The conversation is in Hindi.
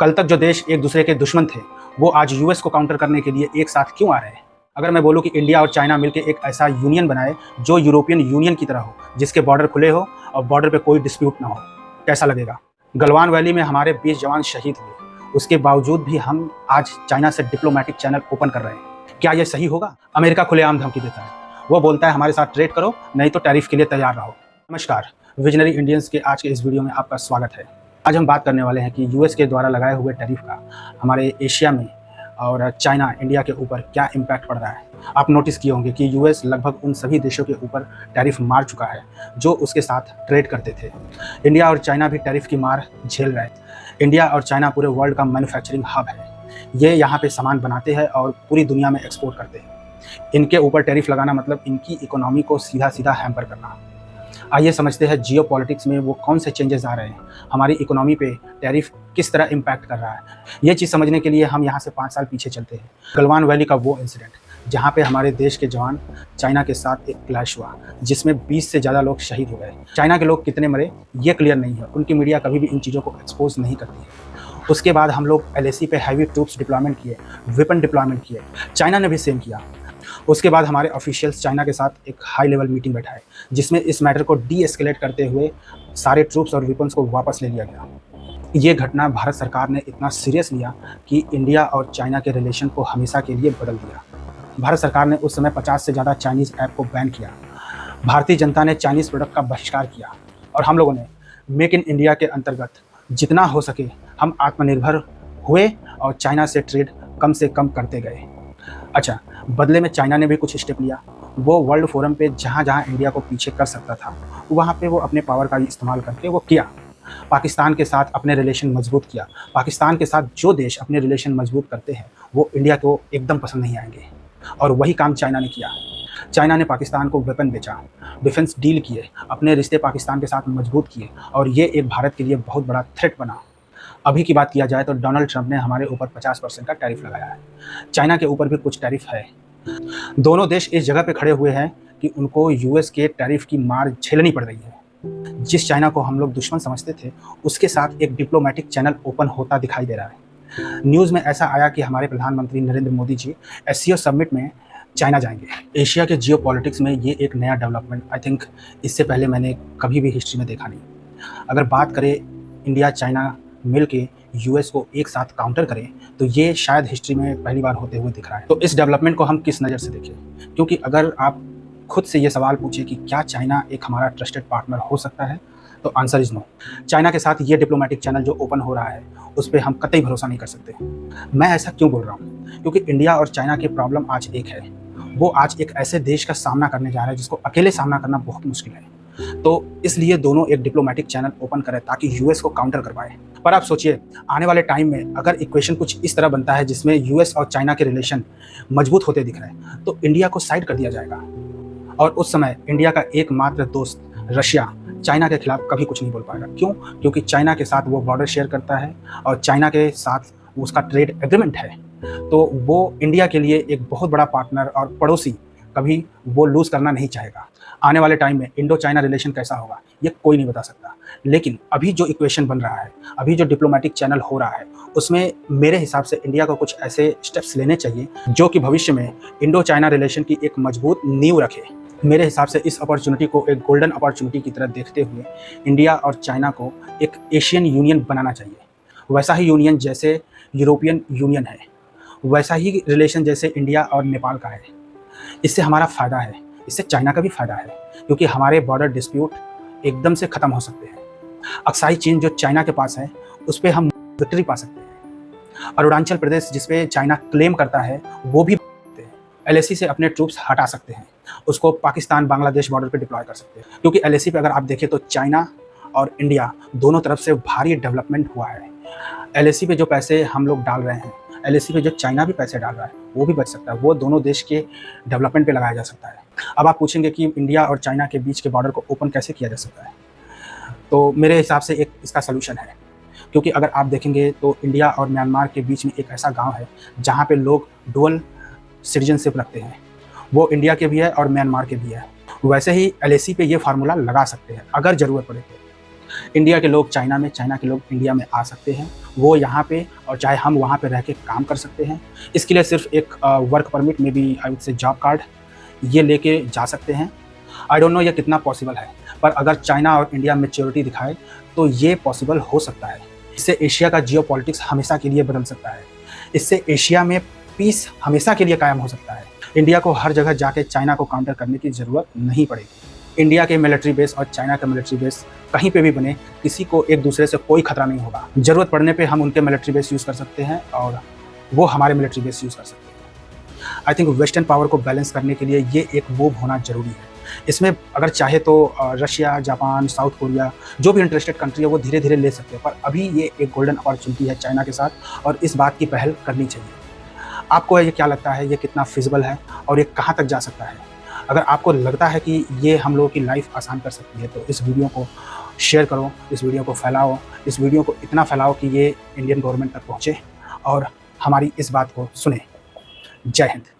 कल तक जो देश एक दूसरे के दुश्मन थे, वो आज यूएस को काउंटर करने के लिए एक साथ क्यों आ रहे हैं? अगर मैं बोलूँ कि इंडिया और चाइना मिलकर एक ऐसा यूनियन बनाए जो यूरोपियन यूनियन की तरह हो, जिसके बॉर्डर खुले हो और बॉर्डर पे कोई डिस्प्यूट ना हो, कैसा लगेगा? गलवान वैली में हमारे 20 जवान शहीद हुए, उसके बावजूद भी हम आज चाइना से डिप्लोमेटिक चैनल ओपन कर रहे हैं। क्या यह सही होगा? अमेरिका खुलेआम धमकी देता है, वो बोलता है हमारे साथ ट्रेड करो, नहीं तो टैरिफ के लिए तैयार रहो। नमस्कार, विजनरी इंडियंस के आज के इस वीडियो में आपका स्वागत है। आज हम बात करने वाले हैं कि यूएस के द्वारा लगाए हुए टैरिफ का हमारे एशिया में और चाइना, इंडिया के ऊपर क्या इम्पैक्ट पड़ रहा है। आप नोटिस किए होंगे कि यूएस लगभग उन सभी देशों के ऊपर टैरिफ मार चुका है जो उसके साथ ट्रेड करते थे। इंडिया और चाइना भी टैरिफ की मार झेल रहे हैं। इंडिया और चाइना पूरे वर्ल्ड का मैन्युफैक्चरिंग हब है। ये यहाँ पे सामान बनाते हैं और पूरी दुनिया में एक्सपोर्ट करते हैं। इनके ऊपर टैरिफ लगाना मतलब इनकी इकोनॉमी को सीधा सीधा हैम्पर करना। आइए समझते हैं जियो पॉलिटिक्स में वो कौन से चेंजेस आ रहे हैं, हमारी इकोनॉमी पे टैरिफ किस तरह इम्पैक्ट कर रहा है। ये चीज़ समझने के लिए हम यहाँ से 5 साल पीछे चलते हैं। गलवान वैली का वो इंसिडेंट जहाँ पे हमारे देश के जवान चाइना के साथ एक क्लैश हुआ, जिसमें 20 से ज़्यादा लोग शहीद हो गए। चाइना के लोग कितने मरे ये क्लियर नहीं है, उनकी मीडिया कभी भी इन चीज़ों को एक्सपोज नहीं करती है। उसके बाद हम लोग LAC पे हैवी ट्रूप्स डिप्लॉयमेंट किए, वेपन डिप्लॉयमेंट किए, चाइना ने भी सेम किया। उसके बाद हमारे ऑफिशियल्स चाइना के साथ एक हाई लेवल मीटिंग बैठाए, जिसमें इस मैटर को डी एस्केलेट करते हुए सारे ट्रूप्स और वेपन्स को वापस ले लिया गया। ये घटना भारत सरकार ने इतना सीरियस लिया कि इंडिया और चाइना के रिलेशन को हमेशा के लिए बदल दिया। भारत सरकार ने उस समय 50 से ज़्यादा चाइनीज़ ऐप को बैन किया। भारतीय जनता ने चाइनीज़ प्रोडक्ट का बहिष्कार किया और हम लोगों ने मेक इन इंडिया के अंतर्गत जितना हो सके हम आत्मनिर्भर हुए और चाइना से ट्रेड कम से कम करते गए। अच्छा, बदले में चाइना ने भी कुछ स्टेप लिया। वो वर्ल्ड फोरम पे जहाँ जहाँ इंडिया को पीछे कर सकता था, वहाँ पे वो अपने पावर का इस्तेमाल करके वो किया। पाकिस्तान के साथ अपने रिलेशन मजबूत किया। पाकिस्तान के साथ जो देश अपने रिलेशन मजबूत करते हैं वो इंडिया को एकदम पसंद नहीं आएंगे, और वही काम चाइना ने किया। चाइना ने पाकिस्तान को वेपन बेचा, डिफेंस डील किए, अपने रिश्ते पाकिस्तान के साथ मजबूत किए, और ये एक भारत के लिए बहुत बड़ा थ्रेट बना। अभी की बात किया जाए तो डोनाल्ड ट्रंप ने हमारे ऊपर 50% का टैरिफ लगाया है। चाइना के ऊपर भी कुछ टैरिफ है। दोनों देश इस जगह पे खड़े हुए हैं कि उनको यूएस के टैरिफ की मार झेलनी पड़ रही है। जिस चाइना को हम लोग दुश्मन समझते थे, उसके साथ एक डिप्लोमेटिक चैनल ओपन होता दिखाई दे रहा है। न्यूज़ में ऐसा आया कि हमारे प्रधानमंत्री नरेंद्र मोदी जी SCO समिट में चाइना जाएंगे। एशिया के जियो पॉलिटिक्स में ये एक नया डेवलपमेंट, आई थिंक इससे पहले मैंने कभी भी हिस्ट्री में देखा नहीं। अगर बात करें इंडिया चाइना मिल के यूएस को एक साथ काउंटर करें, तो ये शायद हिस्ट्री में पहली बार होते हुए दिख रहा है। तो इस डेवलपमेंट को हम किस नज़र से देखें? क्योंकि अगर आप खुद से ये सवाल पूछे कि क्या चाइना एक हमारा ट्रस्टेड पार्टनर हो सकता है, तो आंसर इज़ नो। चाइना के साथ ये डिप्लोमेटिक चैनल जो ओपन हो रहा है, उस पर हम कतई भरोसा नहीं कर सकते। मैं ऐसा क्यों बोल रहा हूँ? क्योंकि इंडिया और चाइना की प्रॉब्लम आज एक है। वो आज एक ऐसे देश का सामना करने जा रहा है जिसको अकेले सामना करना बहुत मुश्किल है। तो इसलिए दोनों एक डिप्लोमेटिक चैनल ओपन करें ताकि यूएस को काउंटर कर पाए। पर आप सोचिए, आने वाले टाइम में अगर इक्वेशन कुछ इस तरह बनता है जिसमें यूएस और चाइना के रिलेशन मजबूत होते दिख रहे हैं, तो इंडिया को साइड कर दिया जाएगा, और उस समय इंडिया का एकमात्र दोस्त रशिया चाइना के खिलाफ कभी कुछ नहीं बोल पाएगा। क्यों? क्योंकि चाइना के साथ वो बॉर्डर शेयर करता है और चाइना के साथ उसका ट्रेड एग्रीमेंट है। तो वो इंडिया के लिए एक बहुत बड़ा पार्टनर और पड़ोसी कभी वो लूज़ करना नहीं चाहेगा। आने वाले टाइम में इंडो चाइना रिलेशन कैसा होगा ये कोई नहीं बता सकता, लेकिन अभी जो इक्वेशन बन रहा है, अभी जो डिप्लोमेटिक चैनल हो रहा है, उसमें मेरे हिसाब से इंडिया को कुछ ऐसे स्टेप्स लेने चाहिए जो कि भविष्य में इंडो चाइना रिलेशन की एक मजबूत नींव रखे। मेरे हिसाब से इस अपॉर्चुनिटी को एक गोल्डन अपॉर्चुनिटी की तरह देखते हुए इंडिया और चाइना को एक एशियन यूनियन बनाना चाहिए। वैसा ही यूनियन जैसे यूरोपियन यूनियन है, वैसा ही रिलेशन जैसे इंडिया और नेपाल का है। इससे हमारा फ़ायदा है, इससे चाइना का भी फ़ायदा है, क्योंकि हमारे बॉर्डर डिस्प्यूट एकदम से ख़त्म हो सकते हैं। अक्साई चीन जो चाइना के पास है, उस पर हम विक्ट्री पा सकते हैं। अरुणाचल प्रदेश जिस पे चाइना क्लेम करता है, वो भी LAC से अपने ट्रूप्स हटा सकते हैं, उसको पाकिस्तान बांग्लादेश बॉर्डर पे डिप्लॉय कर सकते हैं। क्योंकि LAC पे अगर आप देखें तो चाइना और इंडिया दोनों तरफ से भारी डेवलपमेंट हुआ है। LAC पे जो पैसे हम लोग डाल रहे हैं, LAC पे जो चाइना भी पैसे डाल रहा है, वो भी बच सकता है, वो दोनों देश के डेवलपमेंट पे लगाया जा सकता है। अब आप पूछेंगे कि इंडिया और चाइना के बीच के बॉर्डर को ओपन कैसे किया जा सकता है, तो मेरे हिसाब से एक इसका सलूशन है। क्योंकि अगर आप देखेंगे तो इंडिया और म्यांमार के बीच में एक ऐसा गांव है जहां पे लोग डुअल सिटीजनशिप रखते हैं, वो इंडिया के भी है और म्यांमार के भी है। वैसे ही LAC पे ये फार्मूला लगा सकते हैं अगर ज़रूरत पड़े तो। इंडिया के लोग चाइना में, चाइना के लोग इंडिया में आ सकते हैं। वो यहाँ पे और चाहे हम वहाँ पे रह के काम कर सकते हैं। इसके लिए सिर्फ एक work permit, may be I would say job card, ये लेके जा सकते हैं। आई डोंट नो ये कितना पॉसिबल है, पर अगर चाइना और इंडिया मैच्योरिटी दिखाए तो ये पॉसिबल हो सकता है। इससे एशिया का जियोपॉलिटिक्स हमेशा के लिए बदल सकता है। इससे एशिया में पीस हमेशा के लिए कायम हो सकता है। इंडिया को हर जगह जाके चाइना को काउंटर करने की ज़रूरत नहीं पड़ेगी। इंडिया के मिलिट्री बेस और चाइना का मिलिट्री बेस कहीं पे भी बने, किसी को एक दूसरे से कोई खतरा नहीं होगा। ज़रूरत पड़ने पे हम उनके मिलिट्री बेस यूज़ कर सकते हैं और वो हमारे मिलिट्री बेस यूज़ कर सकते हैं। आई थिंक वेस्टर्न पावर को बैलेंस करने के लिए ये एक मूव होना ज़रूरी है। इसमें अगर चाहे तो रशिया, जापान, साउथ कोरिया, जो भी इंटरेस्टेड कंट्री है वो धीरे धीरे ले सकते हैं, पर अभी ये एक गोल्डन अपॉर्चुनिटी है चाइना के साथ और इस बात की पहल करनी चाहिए। आपको ये क्या लगता है, ये कितना फिजिबल है और ये कहाँ तक जा सकता है? अगर आपको लगता है कि ये हम लोगों की लाइफ आसान कर सकती है तो इस वीडियो को शेयर करो, इस वीडियो को फैलाओ, इस वीडियो को इतना फैलाओ कि ये इंडियन गवर्नमेंट तक पहुँचे और हमारी इस बात को सुने। जय हिंद।